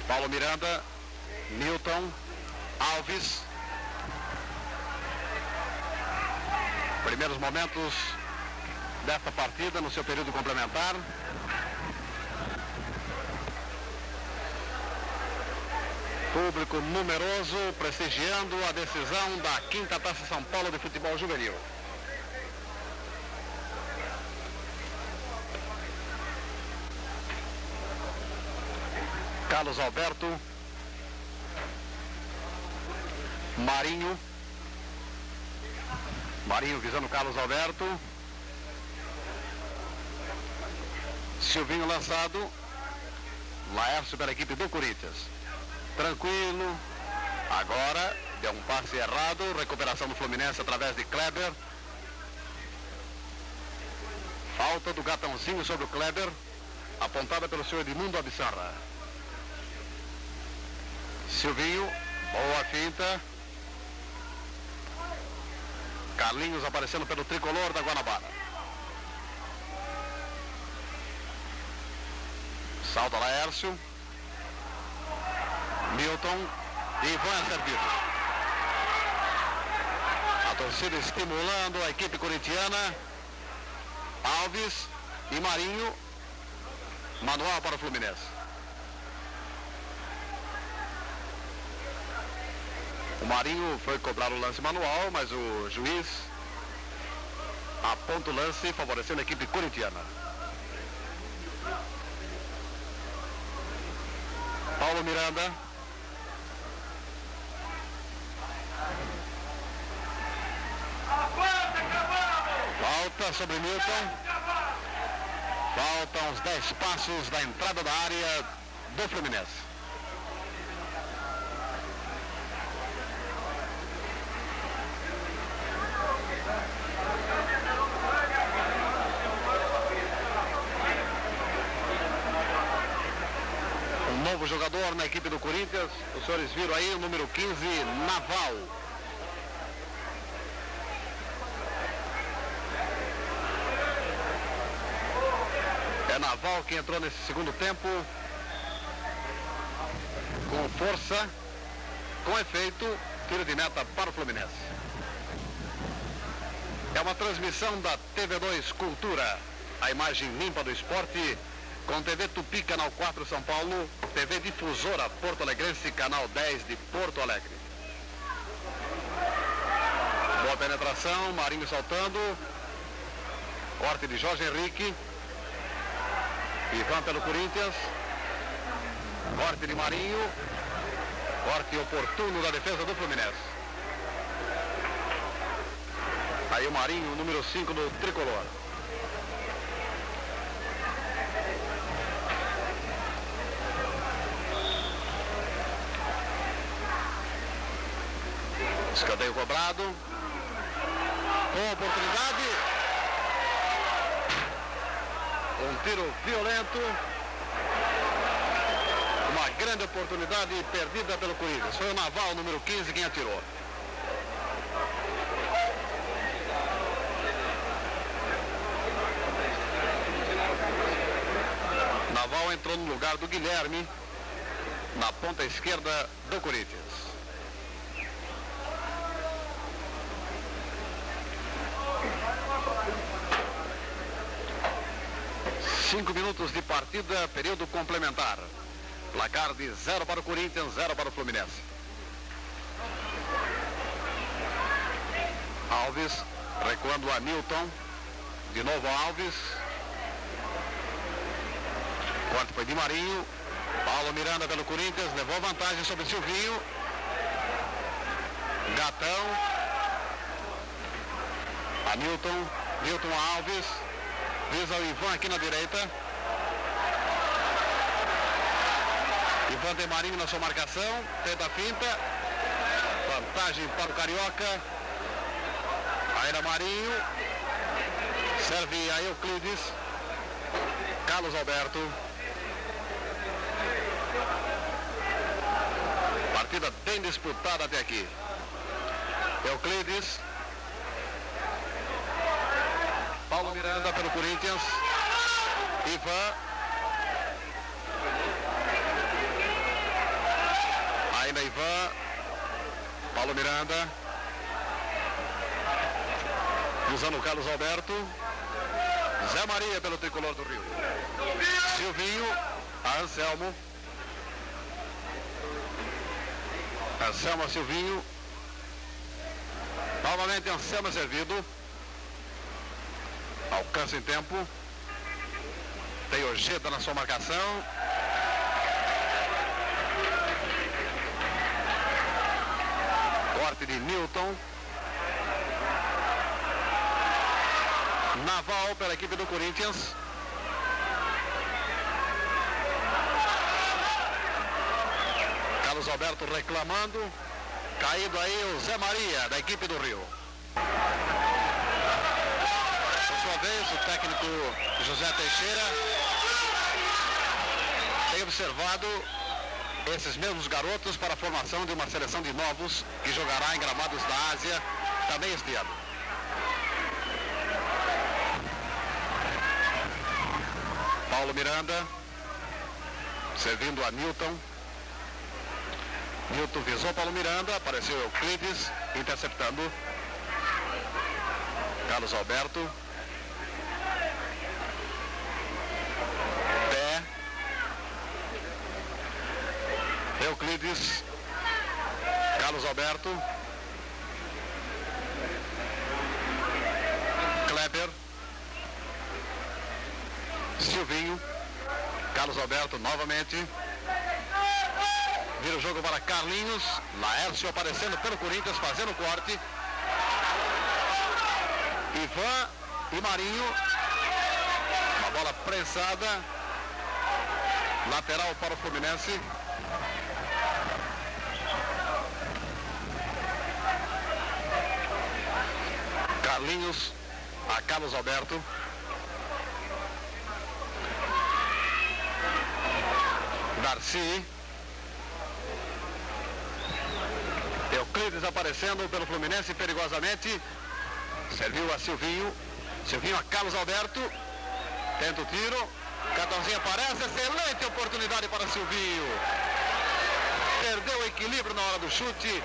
Paulo Miranda, Newton, Alves. Primeiros momentos desta partida no seu período complementar. Público numeroso prestigiando a decisão da 5ª Taça São Paulo de Futebol Juvenil. Carlos Alberto, Marinho visando Carlos Alberto, Silvinho lançado, Laércio pela equipe do Corinthians, tranquilo, agora deu um passe errado, recuperação do Fluminense através de Kleber, falta do Gatãozinho sobre o Kleber, apontada pelo senhor Edmundo Abissarra. Silvinho, boa finta. Carlinhos aparecendo pelo tricolor da Guanabara. Salta Laércio. Milton. E Ivan servido. A torcida estimulando a equipe corintiana. Alves e Marinho. Manual para o Fluminense. O Marinho foi cobrar o lance manual, mas o juiz aponta o lance favorecendo a equipe corintiana. Paulo Miranda. Falta sobre Milton. Faltam uns 10 passos da entrada da área do Fluminense. Novo jogador na equipe do Corinthians, os senhores viram aí o número 15, Naval. É Naval que entrou nesse segundo tempo com força, com efeito, tiro de meta para o Fluminense. É uma transmissão da TV2 Cultura, a imagem limpa do esporte, com TV Tupi, Canal 4 São Paulo, TV Difusora Porto Alegrense, Canal 10 de Porto Alegre. Boa penetração, Marinho saltando. Corte de Jorge Henrique. Ivan pelo Corinthians. Corte de Marinho. Corte oportuno da defesa do Fluminense. Aí o Marinho, número 5 do tricolor. Escanteio cobrado. Com oportunidade. Um tiro violento. Uma grande oportunidade perdida pelo Corinthians. Foi o Naval, número 15, quem atirou. Naval entrou no lugar do Guilherme, na ponta esquerda do Corinthians. Cinco minutos de partida, período complementar. Placar de 0 para o Corinthians, 0 para o Fluminense. Alves, recuando a Newton. De novo Alves. Corte foi de Marinho. Paulo Miranda pelo Corinthians, levou vantagem sobre Silvinho. Gatão. A Newton Alves. Visa o Ivan aqui na direita. Ivan tem Marinho na sua marcação. Tenta a finta. Vantagem para o Carioca. Aí era Marinho. Serve a Euclides. Carlos Alberto. Partida bem disputada até aqui. Euclides. Paulo Miranda pelo Corinthians. Ivan. Ivan. Paulo Miranda. Usando o Carlos Alberto. Zé Maria pelo tricolor do Rio. Silvinho. Anselmo. Anselmo, Silvinho. Novamente Anselmo servido. Alcança em tempo. Tem Ojeda na sua marcação. Corte de Newton. Naval pela equipe do Corinthians. Carlos Alberto reclamando. Caído aí o Zé Maria da equipe do Rio. Por sua vez, o técnico José Teixeira tem observado esses mesmos garotos para a formação de uma seleção de novos que jogará em gramados da Ásia também este ano. Paulo Miranda servindo a Newton. Newton visou Paulo Miranda, apareceu Euclides interceptando. Carlos Alberto. Pé. Euclides. Carlos Alberto. Kleber. Silvinho. Carlos Alberto novamente. Vira o jogo para Carlinhos. Laércio aparecendo pelo Corinthians, fazendo o corte. Ivan e Marinho. Uma bola prensada. Lateral para o Fluminense. Carlinhos a Carlos Alberto. Darcy. Euclides aparecendo pelo Fluminense perigosamente. Serviu a Silvinho. Silvinho a Carlos Alberto. Tenta o tiro. Cartãozinho aparece. Excelente oportunidade para Silvinho. Perdeu o equilíbrio na hora do chute.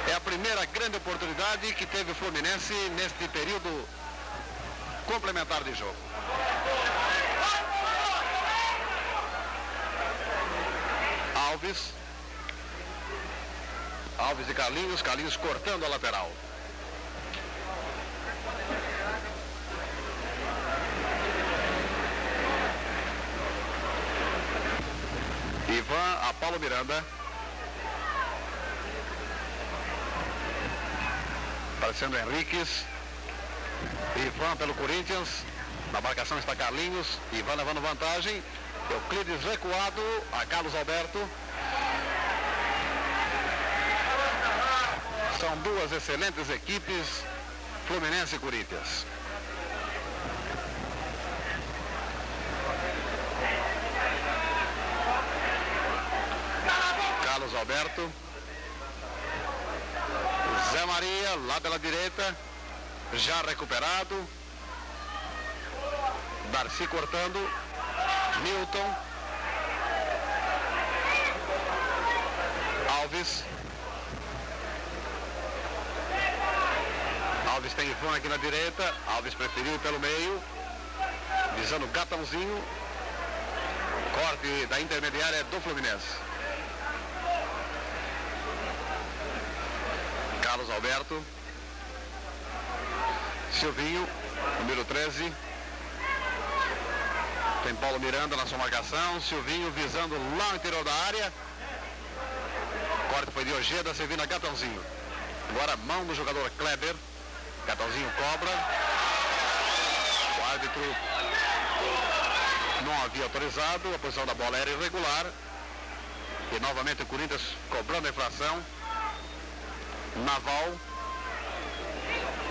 É a primeira grande oportunidade que teve o Fluminense neste período complementar de jogo. Alves e Carlinhos. Carlinhos cortando a lateral. Ivan a Paulo Miranda. Aparecendo Henriques. Ivan pelo Corinthians. Na marcação está Carlinhos. Ivan levando vantagem. Euclides recuado a Carlos Alberto. São duas excelentes equipes, Fluminense e Corinthians. Carlos Alberto. Zé Maria, lá pela direita, já recuperado. Darcy cortando. Newton. Alves. Alves tem Ivan aqui na direita. Alves preferiu pelo meio. Visando Gatãozinho. Corte da intermediária do Fluminense. Carlos Alberto. Silvinho, número 13. Tem Paulo Miranda na sua marcação. Silvinho visando lá no interior da área. Corte foi de Ojeda, servindo a Gatãozinho. Agora mão do jogador Kleber. Gatãozinho cobra. O árbitro não havia autorizado. A posição da bola era irregular. E novamente o Corinthians cobrando a infração. Naval,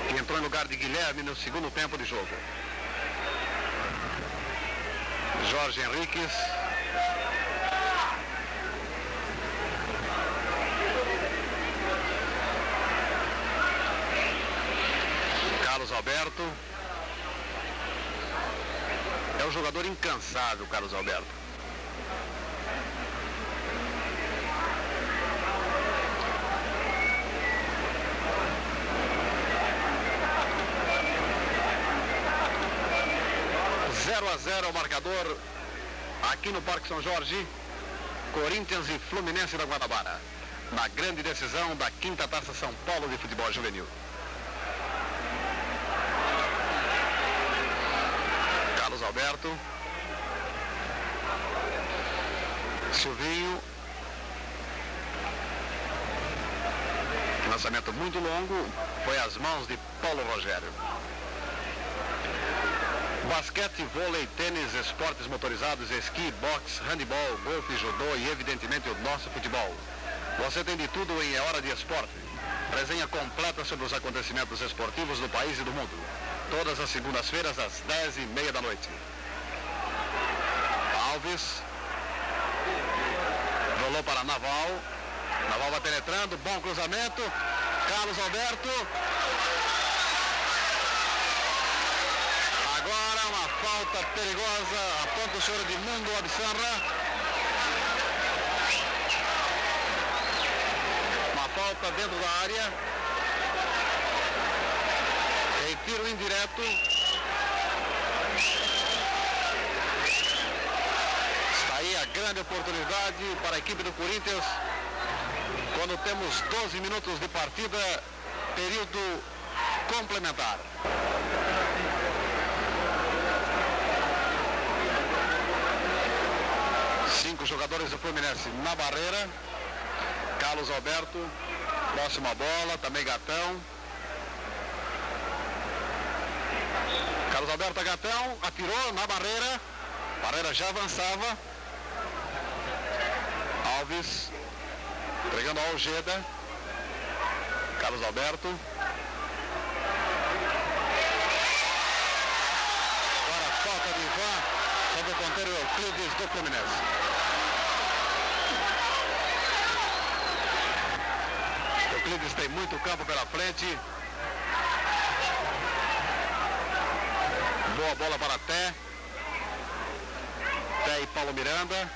que entrou em lugar de Guilherme no segundo tempo de jogo. Jorge Henriques. Carlos Alberto. É um jogador incansável, Carlos Alberto. 0-0 o marcador aqui no Parque São Jorge. Corinthians e Fluminense da Guanabara, na grande decisão da 5ª Taça São Paulo de Futebol Juvenil. Carlos Alberto, Silvinho, lançamento muito longo, foi às mãos de Paulo Rogério. Basquete, vôlei, tênis, esportes motorizados, esqui, boxe, handebol, golfe, judô e evidentemente o nosso futebol. Você tem de tudo em É Hora de Esporte. Resenha completa sobre os acontecimentos esportivos do país e do mundo. Todas as segundas-feiras às 10h30 da noite. Alves. Rolou para Naval. Naval vai penetrando, bom cruzamento. Carlos Alberto. Agora uma falta perigosa, aponta o senhor Edmundo Absanra. Uma falta dentro da área. Tem tiro indireto. Está aí a grande oportunidade para a equipe do Corinthians. Quando temos 12 minutos de partida, período complementar. Cinco jogadores do Fluminense na barreira. Carlos Alberto, próxima bola, também Gatão. Carlos Alberto a Gatão, atirou na barreira. Barreira já avançava. Alves, entregando ao Ojeda. Carlos Alberto. Agora falta de Ivan sobre o ponteiro Euclides do Fluminense. Euclides tem muito campo pela frente. Boa bola para Té. Té e Paulo Miranda.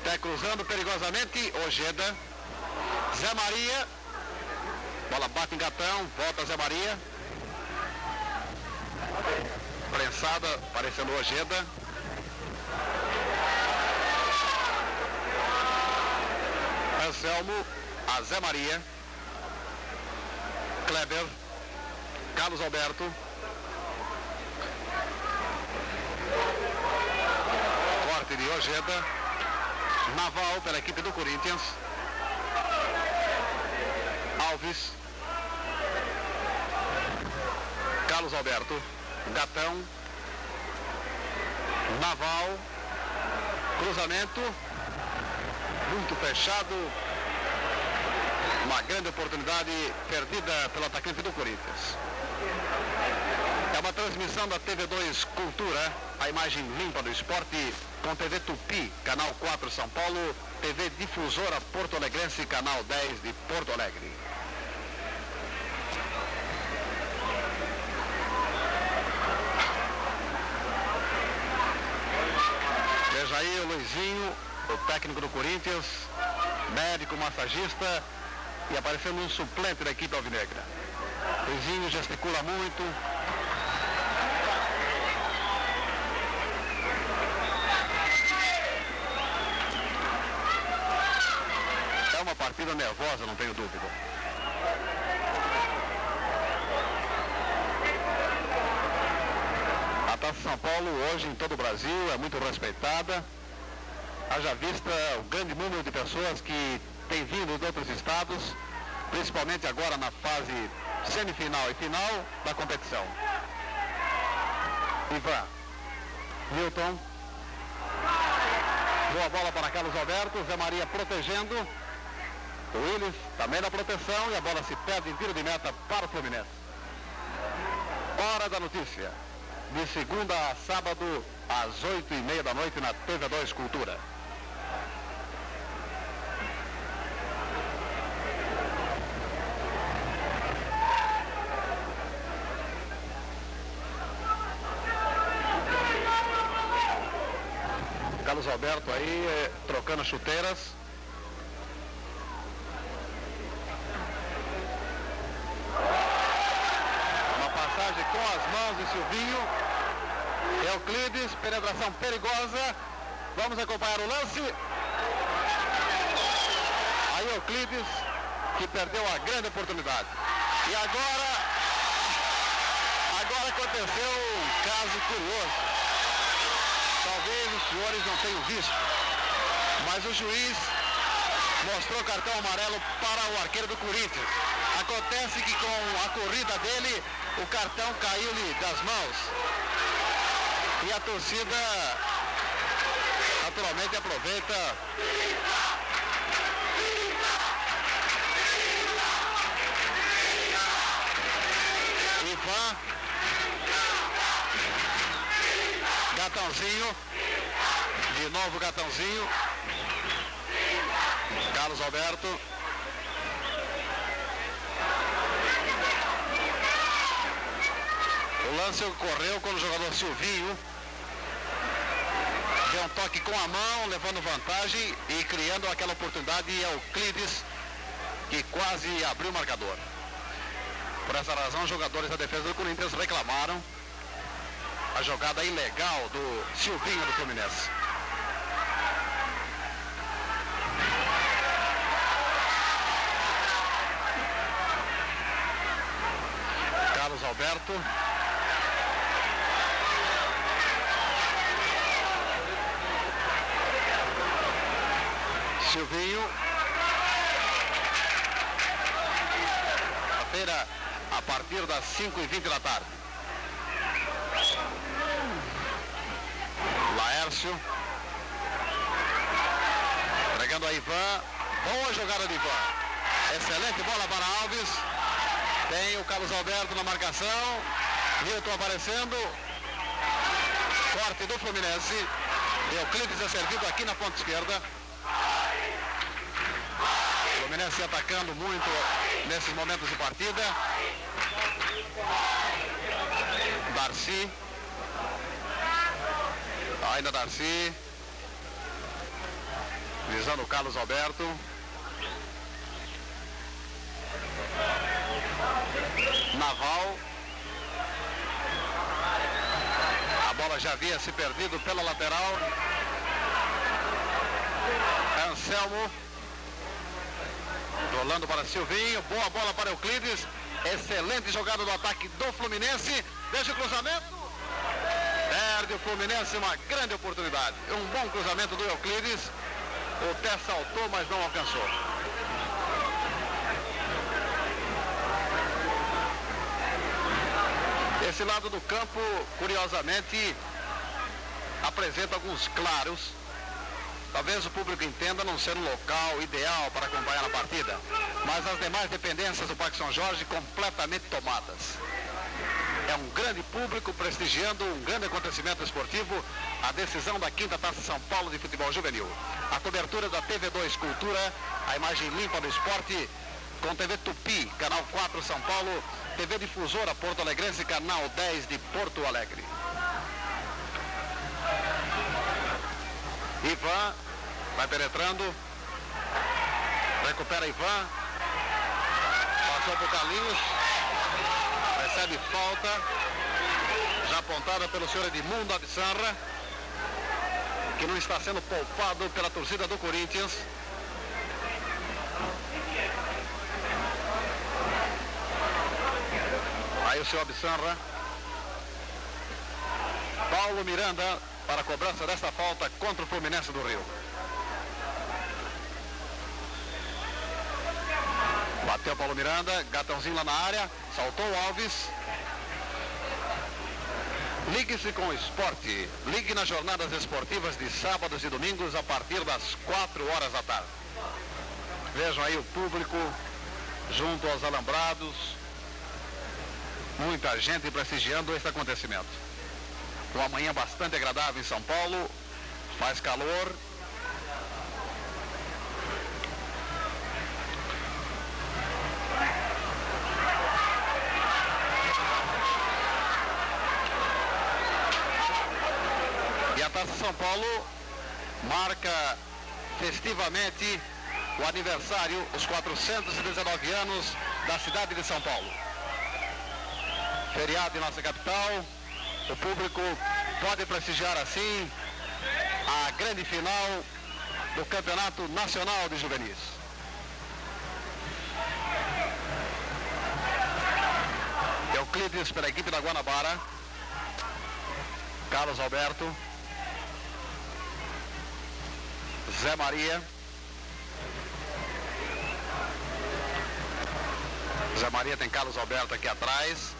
Té cruzando perigosamente. Ojeda. Zé Maria. Bola bate em Gatão. Volta Zé Maria. Prensada, parecendo Ojeda. Anselmo. A Zé Maria. Kleber. Carlos Alberto. Corte de Ojeda. Naval pela equipe do Corinthians. Alves. Carlos Alberto. Gatão. Naval. Cruzamento. Muito fechado. Uma grande oportunidade perdida pelo atacante do Corinthians. É uma transmissão da TV2 Cultura, a imagem limpa do esporte, com TV Tupi, Canal 4 São Paulo, TV Difusora Porto Alegrense, Canal 10 de Porto Alegre. Veja aí o Luizinho, o técnico do Corinthians, médico, massagista, e aparecendo um suplente da equipe alvinegra. Luizinho gesticula muito. É uma partida nervosa, não tenho dúvida. A Taça São Paulo hoje em todo o Brasil é muito respeitada. Haja vista o grande número de pessoas que tem vindo de outros estados, principalmente agora na fase semifinal e final da competição. Ivan, Milton, boa bola para Carlos Alberto, Zé Maria protegendo, o Willis também na proteção e a bola se perde em tiro de meta para o Fluminense. Hora da notícia, de segunda a sábado às 8h30 da noite na TV2 Cultura. Carlos Alberto aí trocando chuteiras. Uma passagem com as mãos de Silvinho. Euclides, penetração perigosa. Vamos acompanhar o lance. Aí Euclides, que perdeu a grande oportunidade. E agora aconteceu um caso curioso. Talvez os senhores não tenham visto, mas o juiz mostrou cartão amarelo para o arqueiro do Corinthians. Acontece que com a corrida dele, o cartão caiu-lhe das mãos. E a torcida naturalmente aproveita. Ivan, Gatãozinho, de novo Gatãozinho, Carlos Alberto, o lance ocorreu quando o jogador Silvinho deu um toque com a mão, levando vantagem e criando aquela oportunidade de Euclides, que quase abriu o marcador. Por essa razão, os jogadores da defesa do Corinthians reclamaram a jogada ilegal do Silvinho do Fluminense. Carlos Alberto. Silvinho. Feira a partir das 5h20 da tarde. Laércio. Entregando a Ivan. Boa jogada de Ivan. Excelente bola para Alves. Tem o Carlos Alberto na marcação. Milton aparecendo. Corte do Fluminense. Euclides é servido aqui na ponta esquerda. Fluminense atacando muito nesses momentos de partida. Darcy. Ainda Darcy. Visando o Carlos Alberto. Naval. A bola já havia se perdido pela lateral. Anselmo. Rolando para Silvinho. Boa bola para Euclides. Excelente jogada do ataque do Fluminense. Deixa o cruzamento. Perde o Fluminense uma grande oportunidade. Um bom cruzamento do Euclides. O pé saltou, mas não alcançou. Esse lado do campo, curiosamente, apresenta alguns claros. Talvez o público entenda não ser um local ideal para acompanhar a partida, mas as demais dependências do Parque São Jorge completamente tomadas. É um grande público prestigiando um grande acontecimento esportivo, a decisão da 5ª Taça São Paulo de Futebol Juvenil. A cobertura da TV2 Cultura, a imagem limpa do esporte, com TV Tupi, Canal 4 São Paulo, TV Difusora Porto Alegrense, Canal 10 de Porto Alegre. Ivan vai penetrando, recupera Ivan, passou por Carlinhos, recebe falta, já apontada pelo senhor Edmundo Absanra, que não está sendo poupado pela torcida do Corinthians. Aí o senhor Absanra. Paulo Miranda para a cobrança desta falta contra o Fluminense do Rio. Bateu Paulo Miranda, Gatãozinho lá na área, saltou o Alves. Ligue-se com o esporte. Ligue nas jornadas esportivas de sábados e domingos a partir das 4 horas da tarde. Vejam aí o público junto aos alambrados. Muita gente prestigiando esse acontecimento. Uma manhã bastante agradável em São Paulo. Faz calor. E a Taça São Paulo marca festivamente o aniversário, os 419 anos da cidade de São Paulo. Feriado em nossa capital. O público pode prestigiar assim a grande final do Campeonato Nacional de Juvenis. Euclides pela equipe da Guanabara. Carlos Alberto. Zé Maria. Zé Maria tem Carlos Alberto aqui atrás.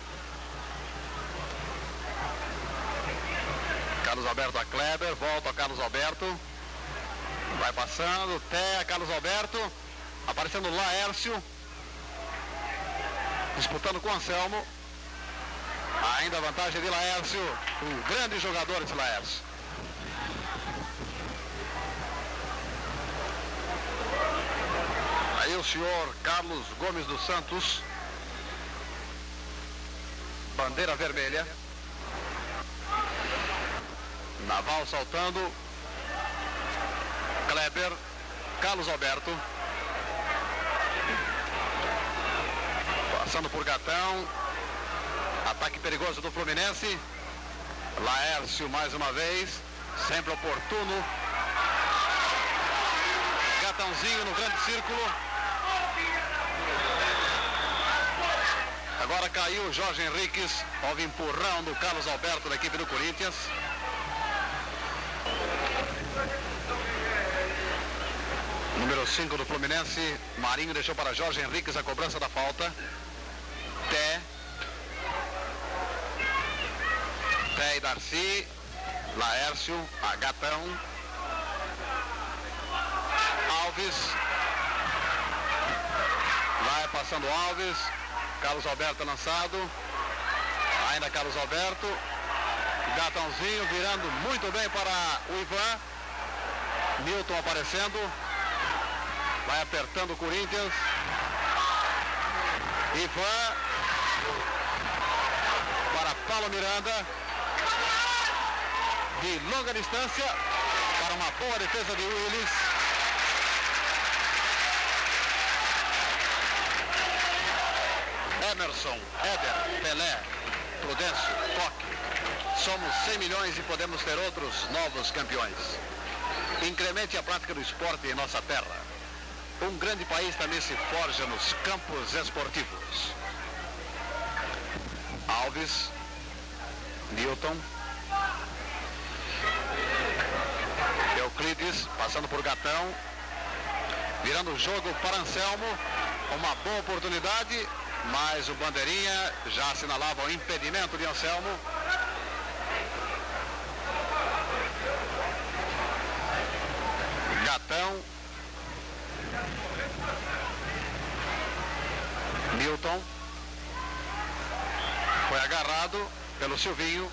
Carlos Alberto a Kleber, volta a Carlos Alberto. Vai passando, até Carlos Alberto. Aparecendo Laércio. Disputando com Anselmo. Ainda a vantagem de Laércio. Um grande jogador esse Laércio. Aí o senhor Carlos Gomes dos Santos. Bandeira vermelha. Naval saltando. Kleber. Carlos Alberto. Passando por Gatão. Ataque perigoso do Fluminense. Laércio mais uma vez. Sempre oportuno. Gatãozinho no grande círculo. Agora caiu o Jorge Henriques. Houve empurrão do Carlos Alberto da equipe do Corinthians. Número 5 do Fluminense. Marinho deixou para Jorge Henriques a cobrança da falta. Té e Darcy. Laércio. Gatão. Alves. Vai passando Alves. Carlos Alberto lançado. Ainda Carlos Alberto. Gatãozinho virando muito bem para o Ivan. Milton aparecendo. Vai apertando o Corinthians. Ivan. Para Paulo Miranda. De longa distância. Para uma boa defesa de Willis. Emerson, Éder, Pelé, Prudêncio, Coque. Somos 100 milhões e podemos ter outros novos campeões. Incremente a prática do esporte em nossa terra. Um grande país também se forja nos campos esportivos. Alves, Newton, Euclides, passando por Gatão, virando o jogo para Anselmo. Uma boa oportunidade, mas o bandeirinha já assinalava o impedimento de Anselmo. Gatão, Milton, foi agarrado pelo Silvinho.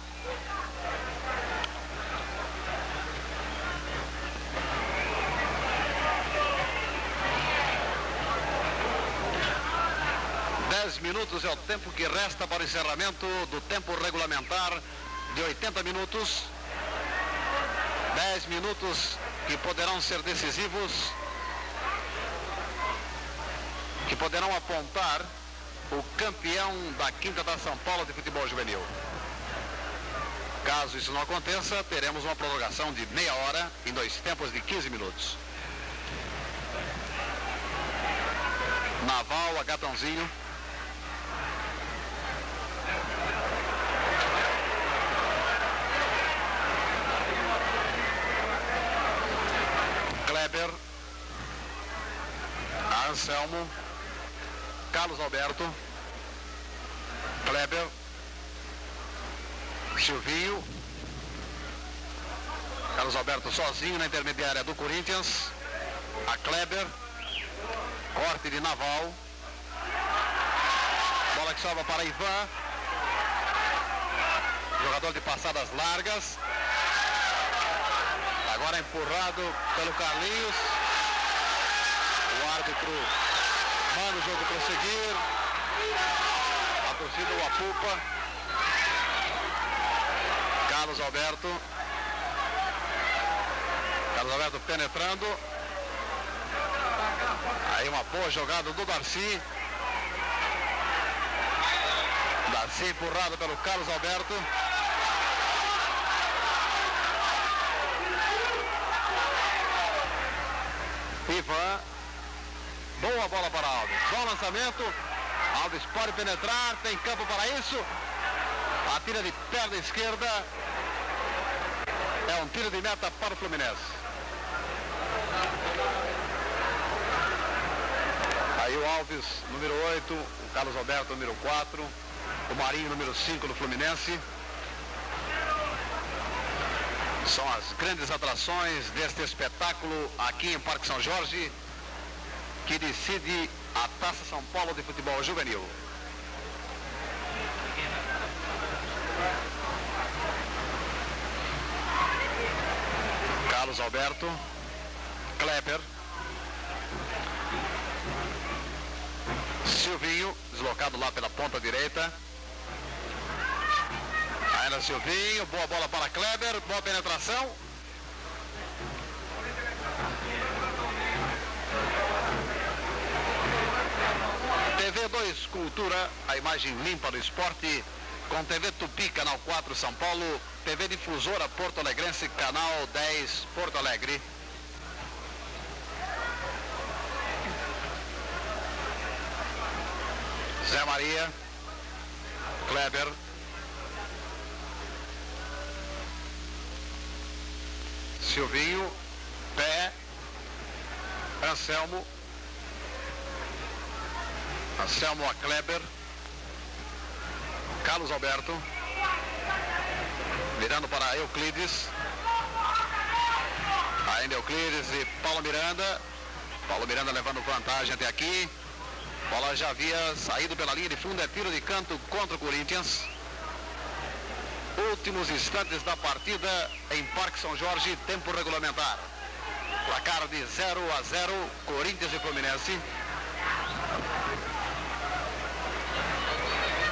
Minutos é o tempo que resta para o encerramento do tempo regulamentar de 80 minutos. 10 minutos que poderão ser decisivos, que poderão apontar o campeão da quinta da São Paulo de futebol juvenil. Caso isso não aconteça, teremos uma prorrogação de meia hora em 2 tempos de 15 minutos. Naval, a Gatãozinho. Kleber, Anselmo, Carlos Alberto, Kleber, Silvinho, Carlos Alberto sozinho na intermediária do Corinthians, a Kleber, corte de Naval, bola que salva para Ivan, jogador de passadas largas. Agora empurrado pelo Carlinhos. O árbitro manda o jogo prosseguir. A torcida o apupa. Carlos Alberto. Carlos Alberto penetrando. Aí uma boa jogada do Darcy. Darcy empurrado pelo Carlos Alberto. Ivan. Boa bola para Alves. Bom lançamento. Alves pode penetrar. Tem campo para isso. Atira de perna esquerda. É um tiro de meta para o Fluminense. Aí o Alves, número 8. O Carlos Alberto, número 4. O Marinho, número 5 do Fluminense. São as grandes atrações deste espetáculo aqui em Parque São Jorge, que decide a Taça São Paulo de Futebol Juvenil. Carlos Alberto, Kleber, Silvinho, deslocado lá pela ponta direita. Ainda Silvinho, boa bola para Kleber, boa penetração. TV 2 Cultura, a imagem limpa do esporte, com TV Tupi, Canal 4 São Paulo, TV Difusora Porto Alegrense, Canal 10 Porto Alegre. Zé Maria, Kleber, Silvinho, Pé, Anselmo a Kleber, Carlos Alberto, virando para Euclides, ainda Euclides e Paulo Miranda. Paulo Miranda levando vantagem até aqui. Bola já havia saído pela linha de fundo, é tiro de canto contra o Corinthians. Últimos instantes da partida em Parque São Jorge, tempo regulamentar. Placar de 0-0, Corinthians e Fluminense.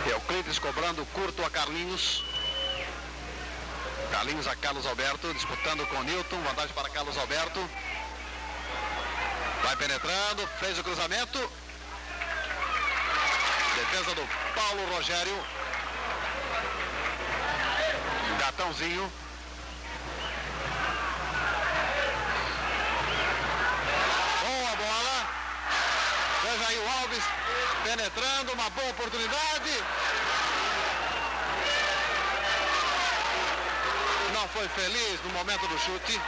Euclides cobrando curto a Carlinhos. Carlinhos a Carlos Alberto, disputando com Newton, vantagem para Carlos Alberto. Vai penetrando, fez o cruzamento. Defesa do Paulo Rogério. Gatãozinho. Boa bola. Veja aí o Alves penetrando, uma boa oportunidade. Não foi feliz no momento do chute.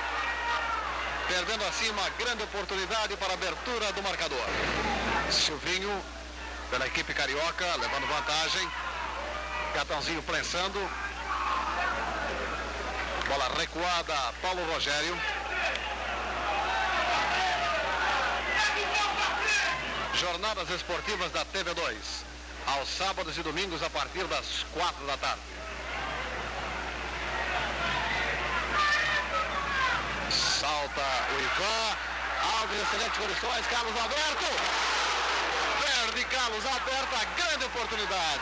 Perdendo assim uma grande oportunidade para a abertura do marcador. Silvinho pela equipe carioca, levando vantagem. Gatãozinho prensando. Bola recuada, Paulo Rogério. Jornadas esportivas da TV2, aos sábados e domingos a partir das 4 da tarde. Salta o Ivan. Alves, excelentes condições. Carlos Alberto. Perde Carlos Alberto, a grande oportunidade.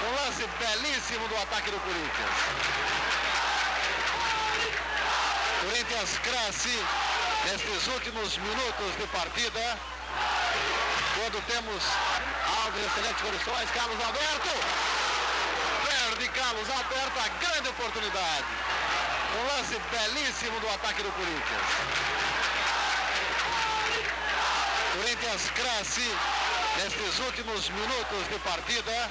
Um lance belíssimo do ataque do Corinthians. Corinthians cresce nestes últimos minutos de partida. Quando temos Alves, excelentes condições. Carlos Alberto. Perde Carlos Alberto, a grande oportunidade. Um lance belíssimo do ataque do Corinthians. Corinthians cresce nestes últimos minutos de partida.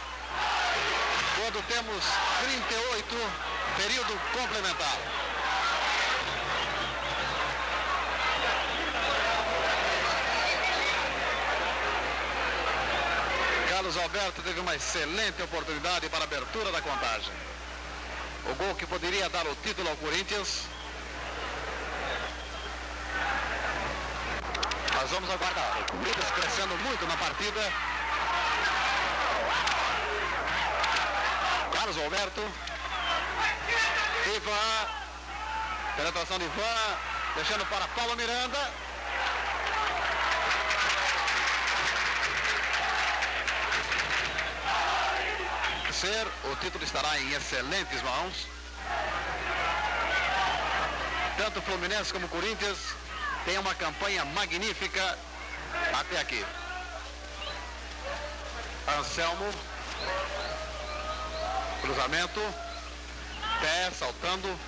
Quando temos 38, período complementar. Carlos Alberto teve uma excelente oportunidade para a abertura da contagem. O gol que poderia dar o título ao Corinthians. Nós vamos aguardar. O Corinthians crescendo muito na partida. Carlos Alberto. Ivan. Penetração de Ivan. Deixando para Paulo Miranda. O título estará em excelentes mãos. Tanto Fluminense como Corinthians têm uma campanha magnífica até aqui. Anselmo. Cruzamento. Pé saltando.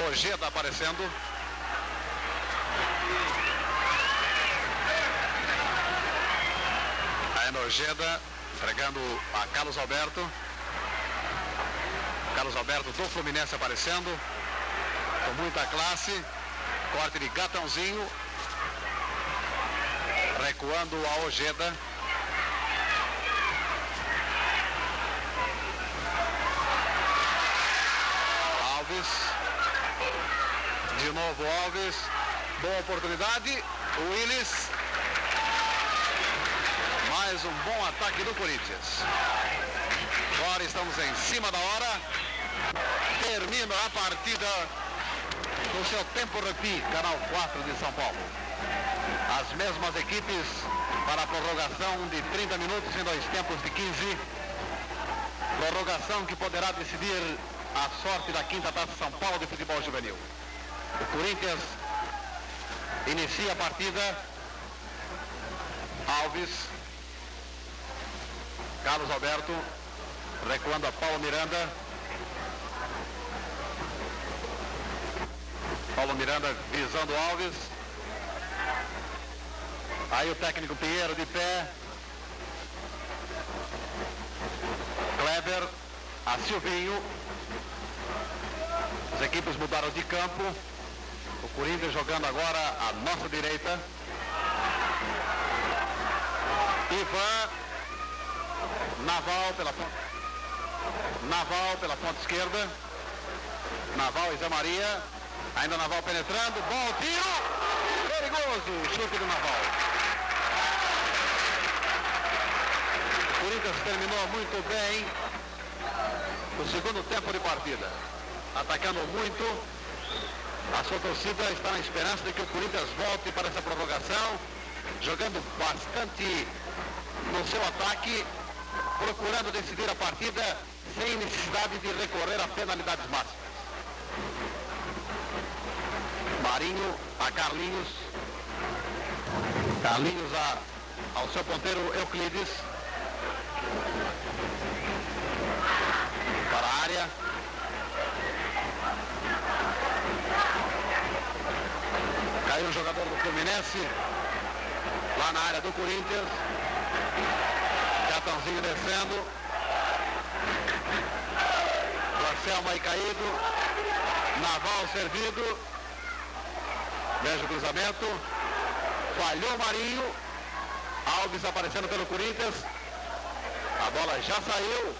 Ojeda aparecendo. Ainda Ojeda entregando a Carlos Alberto. Carlos Alberto do Fluminense aparecendo com muita classe. Corte de gatãozinho. Recuando a Ojeda. Alves. De novo Alves. Boa oportunidade. O Willis. Mais um bom ataque do Corinthians. Agora estamos em cima da hora. Termina a partida no seu tempo repi, canal 4 de São Paulo. As mesmas equipes para a prorrogação de 30 minutos em 2 tempos de 15. Prorrogação que poderá decidir a sorte da quinta Taça São Paulo de futebol juvenil. O Corinthians inicia a partida. Alves. Carlos Alberto. Recuando a Paulo Miranda. Paulo Miranda visando Alves. Aí o técnico Pinheiro de pé. Kleber. A Silvinho. As equipes mudaram de campo. O Corinthians jogando agora à nossa direita. Ivan. Naval pela ponta esquerda. Naval e Zé Maria. Ainda Naval penetrando. Bom tiro. Perigoso. Chute do Naval. O Corinthians terminou muito bem o segundo tempo de partida. Atacando muito. A sua torcida está na esperança de que o Corinthians volte para essa prorrogação. Jogando bastante no seu ataque. Procurando decidir a partida sem necessidade de recorrer a penalidades máximas. Marinho a Carlinhos. Carlinhos ao seu ponteiro Euclides. Para a área. Caiu um jogador do Fluminense. Lá na área do Corinthians. Gatãozinho descendo. Anselmo aí caído. Naval servido. Veja o cruzamento. Falhou Marinho. Alves aparecendo pelo Corinthians. A bola já saiu.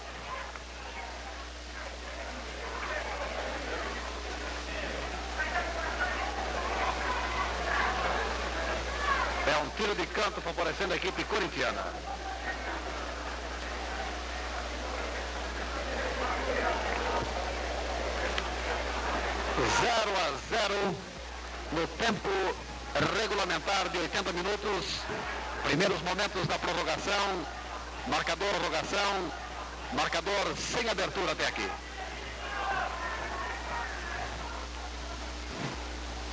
É um tiro de canto favorecendo a equipe corintiana. Zero a 0 no tempo regulamentar de 80 minutos. Primeiros momentos da prorrogação. Marcador rogação. Marcador sem abertura até aqui.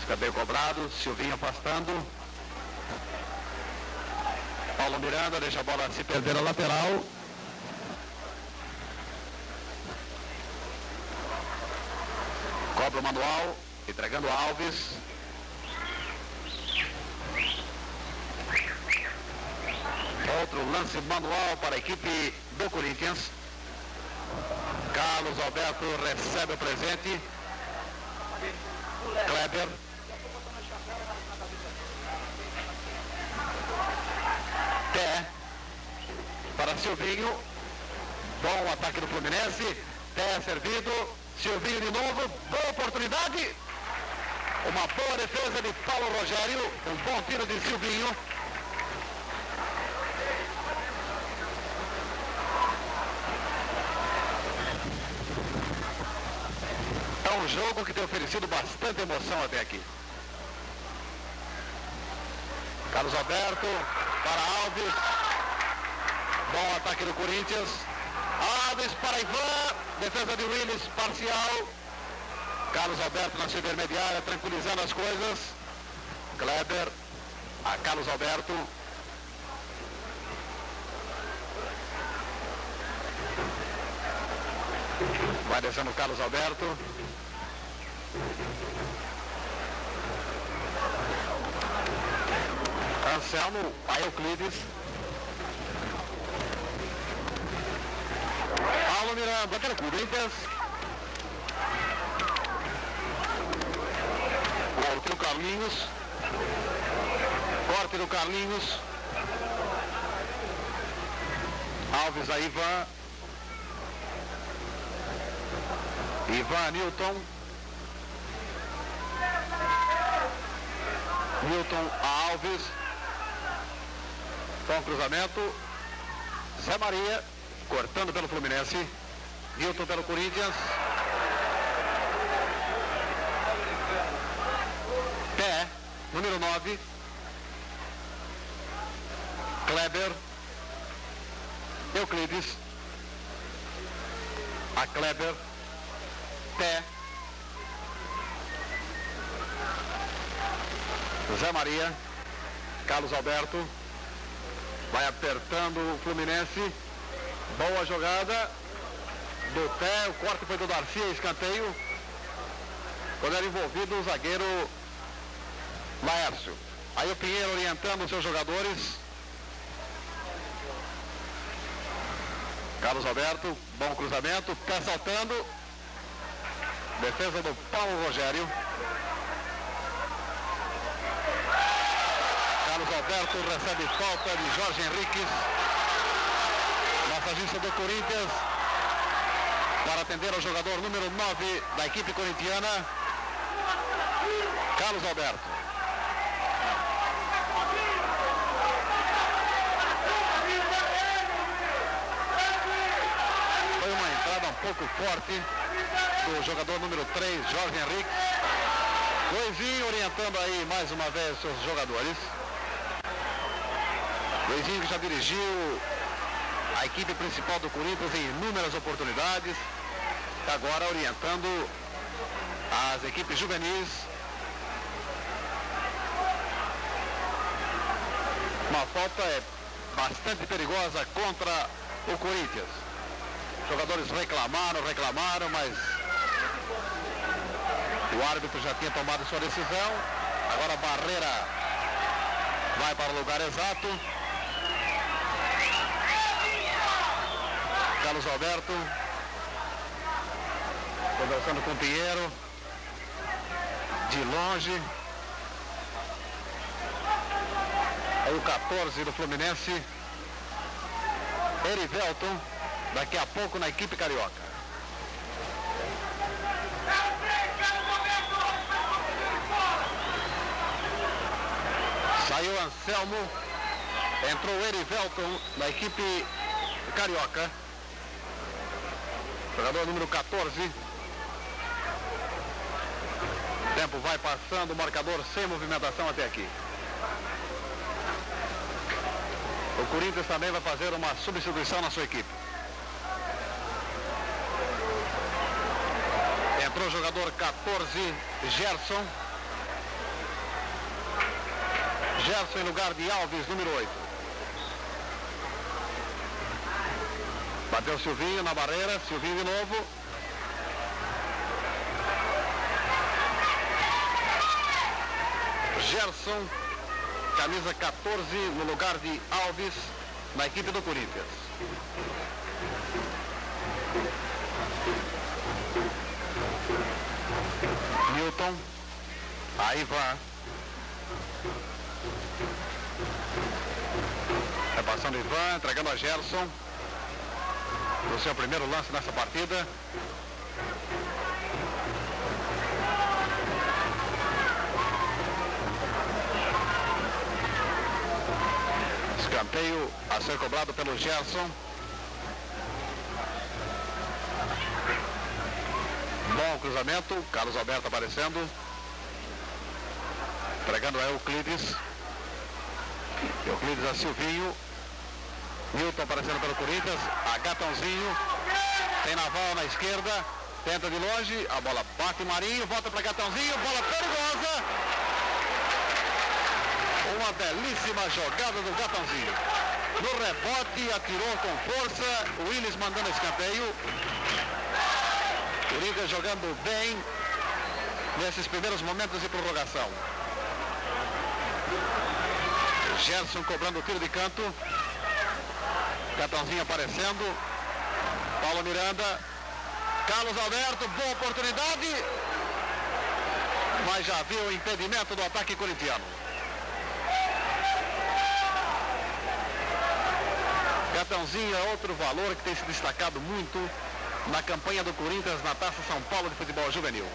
Escanteio cobrado. Silvinho afastando. Paulo Miranda deixa a bola se perder na lateral. Cobra o manual, entregando Alves. Outro lance manual para a equipe do Corinthians. Carlos Alberto recebe o presente. Kleber. Té. Para Silvinho. Bom ataque do Fluminense. Té servido. Silvinho de novo, boa oportunidade. Uma boa defesa de Paulo Rogério. Um bom tiro de Silvinho. É um jogo que tem oferecido bastante emoção até aqui. Carlos Alberto para Alves. Bom ataque do Corinthians. Alves para Ivan. Defesa de Willis, parcial. Carlos Alberto na sua intermediária, tranquilizando as coisas. Kleber a Carlos Alberto. Vai descendo o Carlos Alberto. Anselmo, a Euclides. Paulo Miranda para o Corinthians. Corte do Carlinhos. Corte do Carlinhos. Alves a Ivan. Ivan Newton. Newton a Alves. Bom cruzamento. Zé Maria cortando pelo Fluminense. Newton pelo Corinthians. Pé, número 9. Kleber. Euclides. A Kleber. Pé. Zé Maria. Carlos Alberto. Vai apertando o Fluminense. Boa jogada. Do pé. O corte foi do Darcy. Escanteio. Quando era envolvido o zagueiro Laércio. Aí o Pinheiro orientando os seus jogadores. Carlos Alberto. Bom cruzamento. Pé saltando. Defesa do Paulo Rogério. Carlos Alberto recebe falta de Jorge Henriques. Massagista do Corinthians. Para atender ao jogador número 9 da equipe corintiana. Carlos Alberto. Foi uma entrada um pouco forte do jogador número 3, Jorge Henrique. Luizinho orientando aí mais uma vez seus jogadores. Luizinho que já dirigiu a equipe principal do Corinthians em inúmeras oportunidades. Agora orientando as equipes juvenis. Uma falta bastante perigosa contra o Corinthians. Os jogadores reclamaram, mas o árbitro já tinha tomado sua decisão. Agora a barreira vai para o lugar exato. Carlos Alberto conversando com o Pinheiro de longe. Aí o 14 do Fluminense, Erivelton, daqui a pouco na equipe carioca. Saiu Anselmo, entrou Erivelton na equipe carioca. Jogador número 14. O tempo vai passando, o marcador sem movimentação até aqui. O Corinthians também vai fazer uma substituição na sua equipe. Entrou o jogador 14, Gerson. Gerson em lugar de Alves, número 8. Bateu Silvinho na barreira, Silvinho de novo. Gerson, camisa 14, no lugar de Alves, na equipe do Corinthians. Newton, aí vai. Vai passando Ivan, entregando a Gerson. No seu primeiro lance nessa partida. Escanteio a ser cobrado pelo Gerson. Bom cruzamento, Carlos Alberto aparecendo. Entregando a Euclides. Euclides a Silvinho. Newton aparecendo pelo Corinthians. A Gatãozinho. Tem Naval na esquerda. Tenta de longe. A bola bate Marinho. Volta para Gatãozinho. Bola perigosa. Uma belíssima jogada do Gatãozinho. No rebote, atirou com força. O Willis mandando escanteio. Corinthians jogando bem nesses primeiros momentos de prorrogação. Gerson cobrando o tiro de canto. Gatãozinho aparecendo. Paulo Miranda. Carlos Alberto, boa oportunidade. Mas já viu o impedimento do ataque corintiano. Gatãozinho é outro valor que tem se destacado muito na campanha do Corinthians na Taça São Paulo de Futebol Juvenil.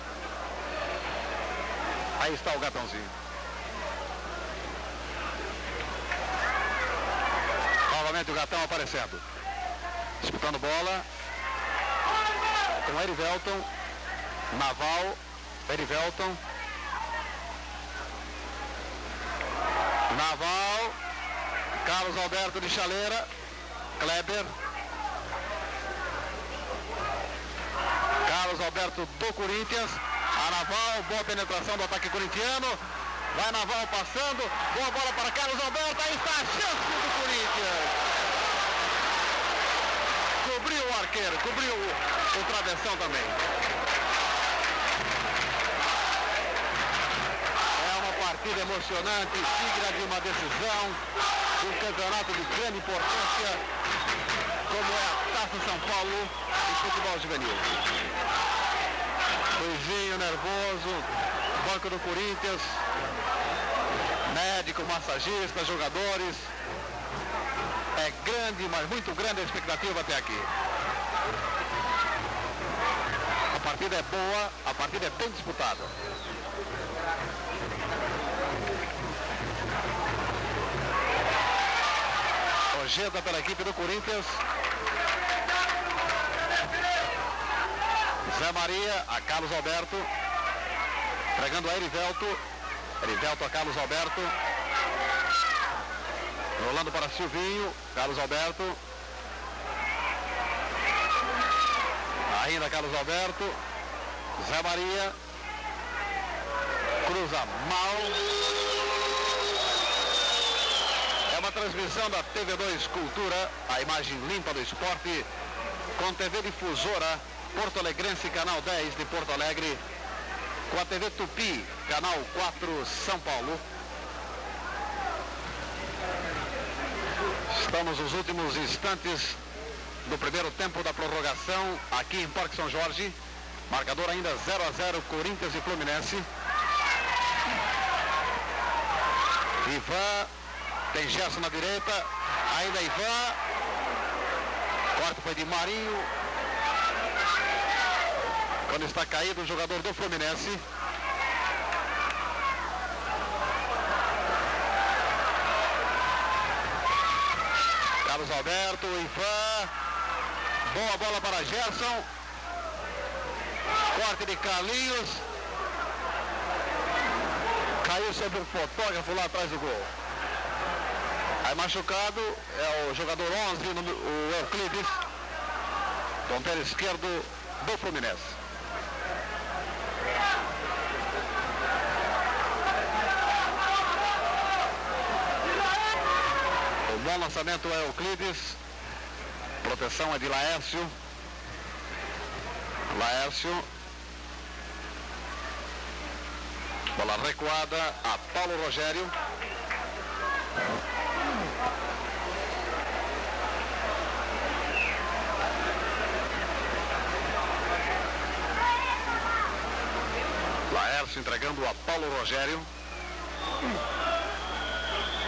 Aí está o Gatãozinho. Novamente o Gatão aparecendo. Disputando bola. Com Erivelton. Naval. Erivelton. Naval. Carlos Alberto de Chaleira. Kleber. Carlos Alberto do Corinthians. A Naval, boa penetração do ataque corintiano. Vai Naval passando. Boa bola para Carlos Alberto. Aí está a chance do Corinthians. Cobriu o arqueiro, cobriu o travessão também. É uma partida emocionante, digna de uma decisão. Um campeonato de grande importância, como é a Taça São Paulo de Futebol Juvenil. Luizinho nervoso, banco do Corinthians, médico, massagista, jogadores. É grande, mas muito grande a expectativa até aqui. A partida é boa, a partida é bem disputada. Ojeda pela equipe do Corinthians. Zé Maria a Carlos Alberto. Entregando a Erivelto. Erivelto a Carlos Alberto. Rolando para Silvinho. Carlos Alberto. Ainda Carlos Alberto. Zé Maria. Cruza mal. É uma transmissão da TV2 Cultura, a imagem limpa do esporte, com TV Difusora, Porto Alegrense, canal 10 de Porto Alegre, com a TV Tupi, canal 4, São Paulo. Estamos nos últimos instantes do primeiro tempo da prorrogação, aqui em Parque São Jorge. Marcador ainda 0-0, Corinthians e Fluminense. Ivan. Tem Gerson na direita, ainda Ivan, corte foi de Marinho, quando está caído o jogador do Fluminense. Carlos Alberto, Ivan, boa bola para Gerson, corte de Carlinhos, caiu sobre o fotógrafo lá atrás do gol. Aí machucado é o jogador 11, o Euclides, ponteiro esquerdo do Fluminense. O bom lançamento é Euclides, proteção é de Laércio. Laércio. Bola recuada a Paulo Rogério. Laércio entregando a Paulo Rogério.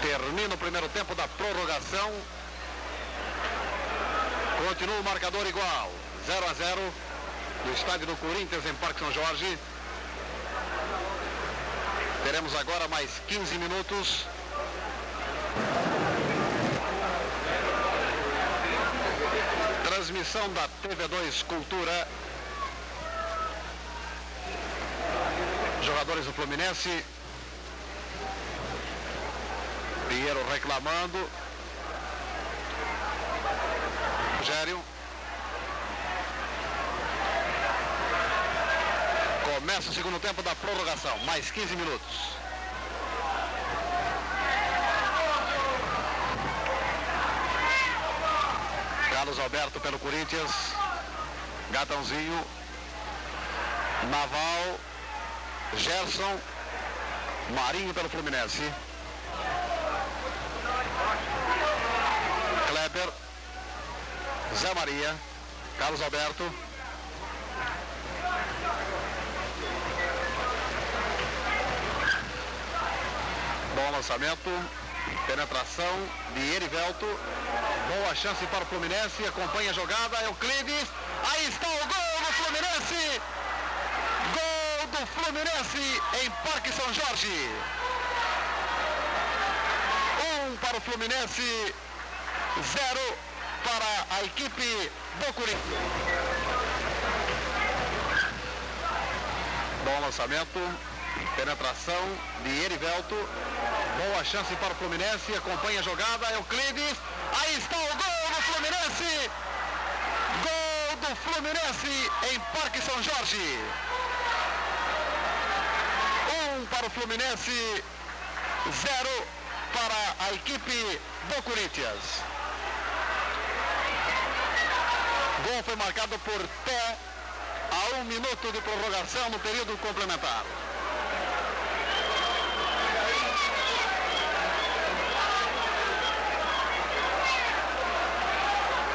Termina o primeiro tempo da prorrogação. Continua o marcador igual, 0-0 no estádio do Corinthians em Parque São Jorge. Teremos agora mais 15 minutos. Transmissão da TV2 Cultura. Jogadores do Fluminense. Pinheiro reclamando. Rogério. Começa o segundo tempo da prorrogação. Mais 15 minutos. Carlos Alberto pelo Corinthians. Gatãozinho. Naval. Gerson. Marinho pelo Fluminense. Zé Maria, Carlos Alberto. Bom lançamento, penetração de Erivelto. Boa chance para o Fluminense, acompanha a jogada, Euclides. Aí está o gol do Fluminense. Gol do Fluminense em Parque São Jorge. 1 para o Fluminense, 0 para a equipe do Corinthians. Bom lançamento, penetração de Erivelto. Boa chance para o Fluminense, acompanha a jogada, Euclides. Aí está o gol do Fluminense. Gol do Fluminense em Parque São Jorge. 1 para o Fluminense, 0 para a equipe do Corinthians. Gol foi marcado por Té a 1 minuto de prorrogação no período complementar.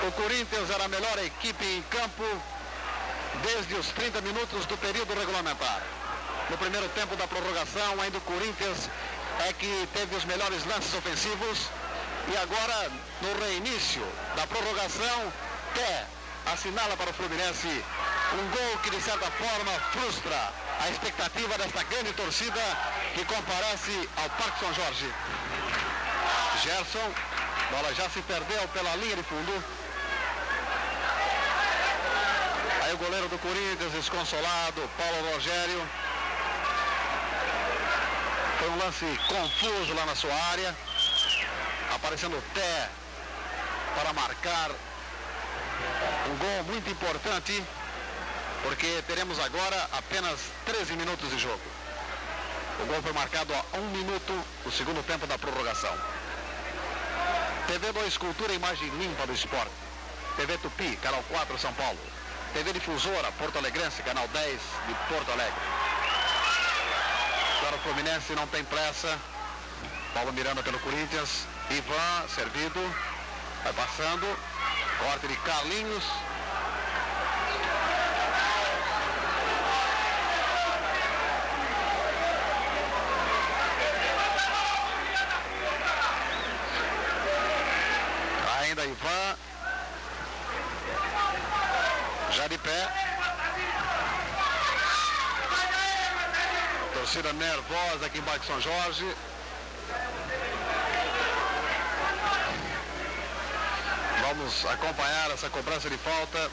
O Corinthians era a melhor equipe em campo desde os 30 minutos do período regulamentar. No primeiro tempo da prorrogação, ainda o Corinthians é que teve os melhores lances ofensivos. E agora, no reinício da prorrogação, Té assinala para o Fluminense um gol que, de certa forma, frustra a expectativa desta grande torcida que comparece ao Parque São Jorge. Gerson, bola já se perdeu pela linha de fundo. Aí o goleiro do Corinthians, desconsolado, Paulo Rogério. Foi um lance confuso lá na sua área. Aparecendo o Té para marcar um gol muito importante, porque teremos agora apenas 13 minutos de jogo. O gol foi marcado a 1 minuto do segundo tempo da prorrogação. TV 2 Cultura, imagem limpa do esporte. TV Tupi, canal 4, São Paulo. TV Difusora, Porto Alegrense, canal 10 de Porto Alegre. Agora o Fluminense não tem pressa. Paulo Miranda pelo Corinthians. Ivan, servido. Vai passando. Corte de Carlinhos. Ainda Ivan. Já de pé. Torcida nervosa aqui em Parque São Jorge. Vamos acompanhar essa cobrança de falta.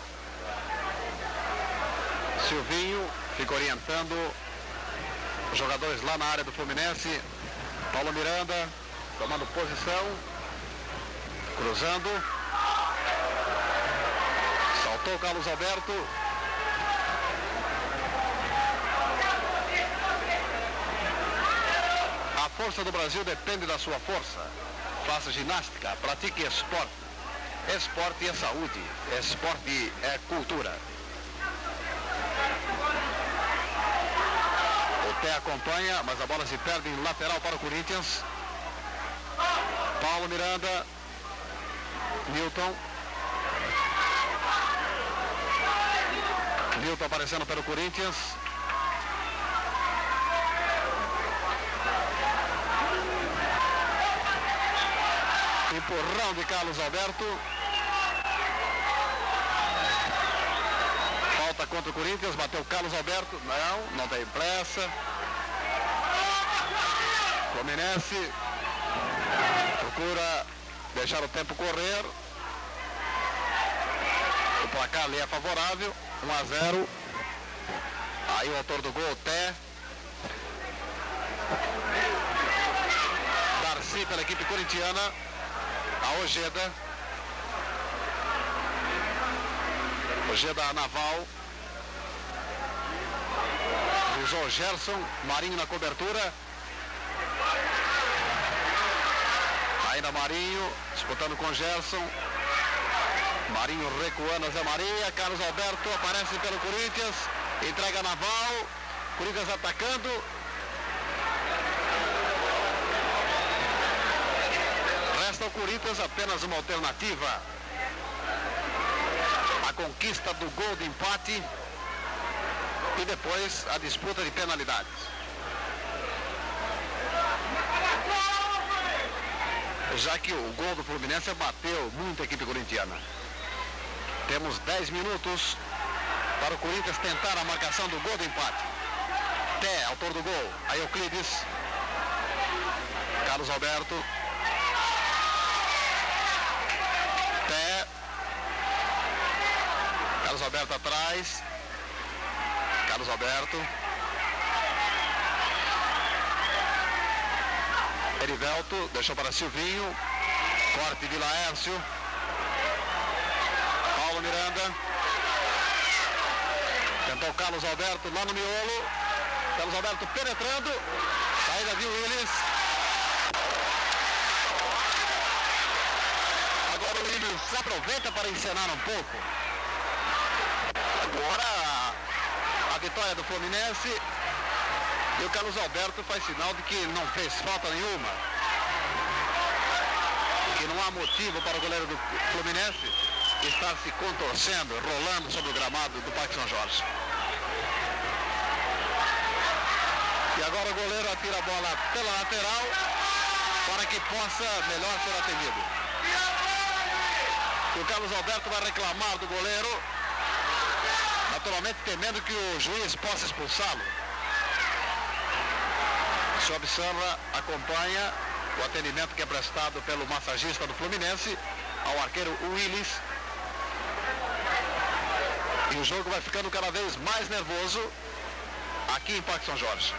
Silvinho fica orientando os jogadores lá na área do Fluminense. Paulo Miranda tomando posição. Cruzando. Saltou Carlos Alberto. A força do Brasil depende da sua força. Faça ginástica, pratique esporte. Esporte é saúde, esporte é cultura. O Té acompanha, mas a bola se perde em lateral para o Corinthians. Paulo Miranda. Newton. Newton aparecendo pelo Corinthians. Empurrão de Carlos Alberto. Falta contra o Corinthians, bateu Carlos Alberto. Não tem pressa. Fluminense procura deixar o tempo correr. O placar ali é favorável, 1-0. Aí o autor do gol, Té. Darcy pela equipe corintiana. A Ojeda. Ojeda Naval. Visou Gerson. Marinho na cobertura. Ainda Marinho disputando com Gerson. Marinho recuando, Zé Maria. Carlos Alberto aparece pelo Corinthians. Entrega Naval. Corinthians atacando. Resta ao Corinthians apenas uma alternativa. conquista do gol de empate e depois a disputa de penalidades. Já que o gol do Fluminense bateu muito a equipe corintiana. Temos 10 minutos para o Corinthians tentar a marcação do gol de empate. Té, autor do gol, a Euclides. Carlos Alberto. Té. Carlos Alberto atrás. Carlos Alberto. Erivelto, deixou para Silvinho. Corte de Laércio. Paulo Miranda. Tentou Carlos Alberto lá no miolo. Carlos Alberto penetrando. Saída de Willis. Agora o Willis aproveita para encenar um pouco. Agora a vitória do Fluminense. E o Carlos Alberto faz sinal de que não fez falta nenhuma. Que não há motivo para o goleiro do Fluminense estar se contorcendo, rolando sobre o gramado do Parque São Jorge. E agora o goleiro atira a bola pela lateral para que possa melhor ser atendido. O Carlos Alberto vai reclamar do goleiro, naturalmente temendo que o juiz possa expulsá-lo. Se observa, acompanha o atendimento que é prestado pelo massagista do Fluminense ao arqueiro Willis. E o jogo vai ficando cada vez mais nervoso aqui em Parque São Jorge.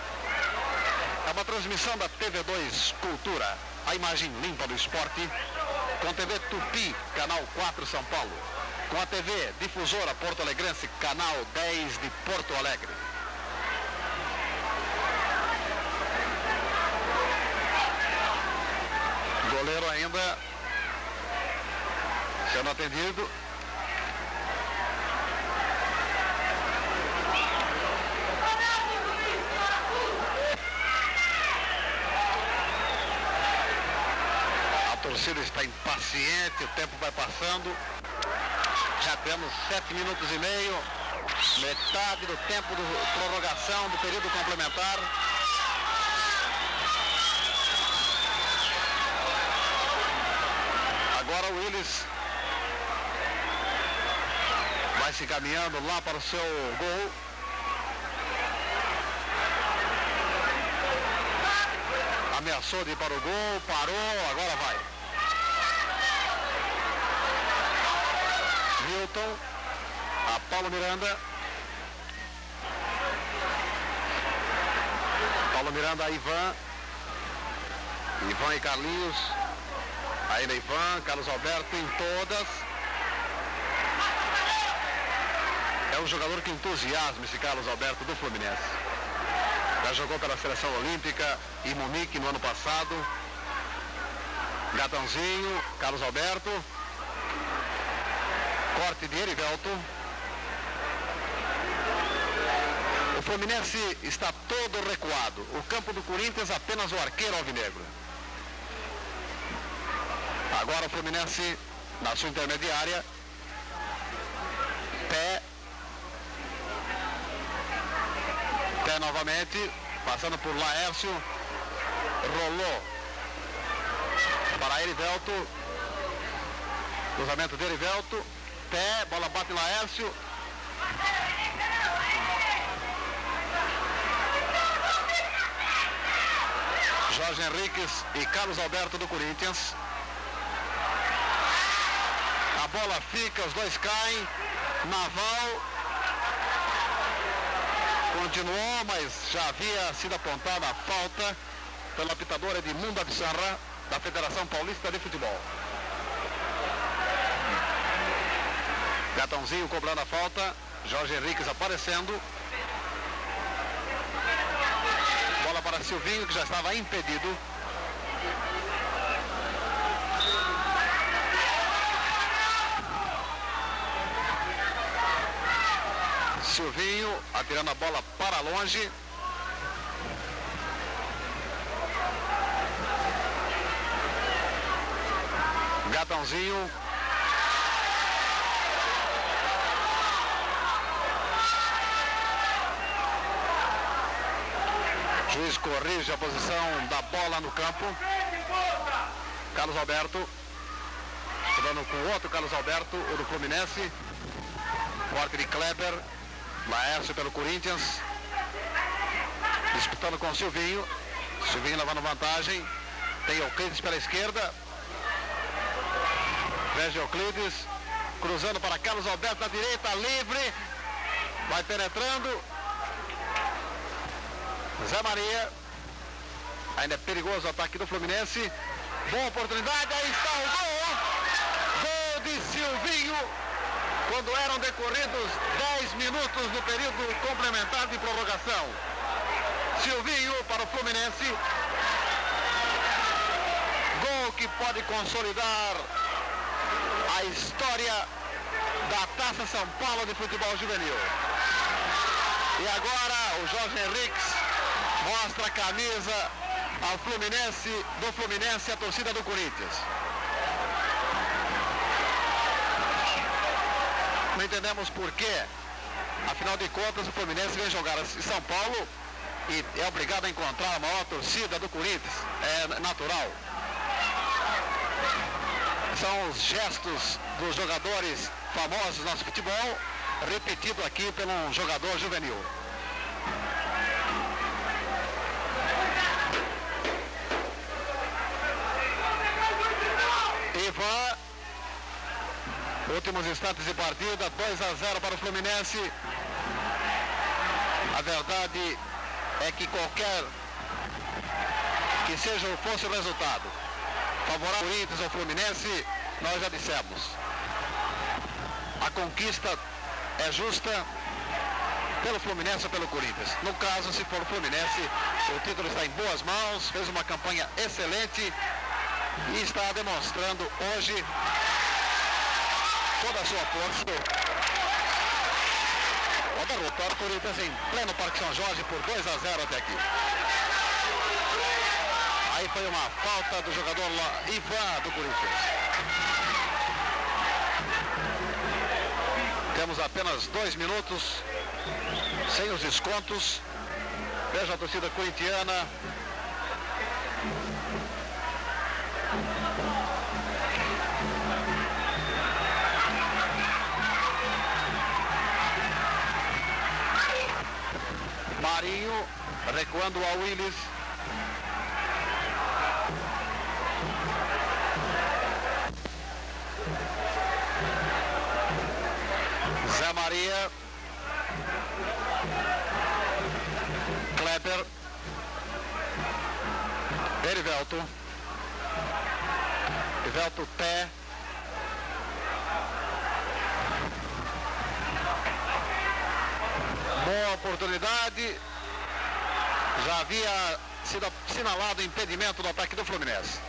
É uma transmissão da TV2 Cultura, a imagem limpa do esporte, com TV Tupi, canal 4 São Paulo, com a TV Difusora Porto Alegrense, canal 10 de Porto Alegre. Goleiro ainda sendo atendido. A torcida está impaciente, o tempo vai passando. Já temos 7 minutos e meio, metade do tempo de prorrogação do período complementar. Agora o Willis vai se caminhando lá para o seu gol. Ameaçou de ir para o gol, parou, agora vai. Milton, a Paulo Miranda. Paulo Miranda a Ivan. Ivan e Carlinhos. Ainda Ivan, Carlos Alberto em todas. É um jogador que entusiasma esse Carlos Alberto do Fluminense. Já jogou pela seleção olímpica em Munique no ano passado. Gatãozinho, Carlos Alberto. Corte de Erivelto. O Fluminense está todo recuado. O campo do Corinthians apenas o arqueiro alvinegro. Agora o Fluminense na sua intermediária. Té novamente, passando por Laércio. Rolou para Erivelto. Cruzamento de Erivelto. Té, bola bate em Laércio. Jorge Henriques e Carlos Alberto do Corinthians. A bola fica, os dois caem. Naval continuou, mas já havia sido apontada a falta pela apitadora Edmunda Bissarra, da Federação Paulista de Futebol. Gatãozinho cobrando a falta, Jorge Henriques aparecendo. Bola para Silvinho, que já estava impedido. Silvinho atirando a bola para longe. Gatãozinho. Juiz corrige a posição da bola no campo. Carlos Alberto. Jogando com o outro Carlos Alberto, o do Fluminense. Corte de Kleber. Laércio pelo Corinthians. Disputando com o Silvinho. Silvinho levando vantagem. Tem Euclides pela esquerda. Veja Euclides. Cruzando para Carlos Alberto na direita. Livre. Vai penetrando. Zé Maria. Ainda é perigoso o ataque do Fluminense. Boa oportunidade. Aí está o gol. Gol de Silvinho. Quando eram decorridos 10 minutos no período complementar de prorrogação. Silvinho para o Fluminense. Gol que pode consolidar a história da Taça São Paulo de futebol juvenil. E agora o Jorge Henriques mostra a camisa ao Fluminense, do Fluminense, a torcida do Corinthians. Não entendemos por quê. Afinal de contas, o Fluminense vem jogar em São Paulo e é obrigado a encontrar a maior torcida do Corinthians. É natural. São os gestos dos jogadores famosos do nosso futebol, repetido aqui por um jogador juvenil. Ivan, últimos instantes de partida, 2-0 para o Fluminense. A verdade é que qualquer que fosse o resultado favorável ao Corinthians ou Fluminense, nós já dissemos. A conquista é justa pelo Fluminense ou pelo Corinthians. No caso, se for o Fluminense, o título está em boas mãos, fez uma campanha excelente e está demonstrando hoje toda a sua força. O derrotar o Corinthians em pleno Parque São Jorge por 2-0 até aqui. Aí foi uma falta do jogador Ivan do Corinthians. Temos apenas 2 minutos sem os descontos. Veja a torcida corintiana. Marinho recuando a Willis. Zé Maria. Kleber. Erivelto. Erivelto pé. Boa oportunidade. Já havia sido assinalado o impedimento do ataque do Fluminense.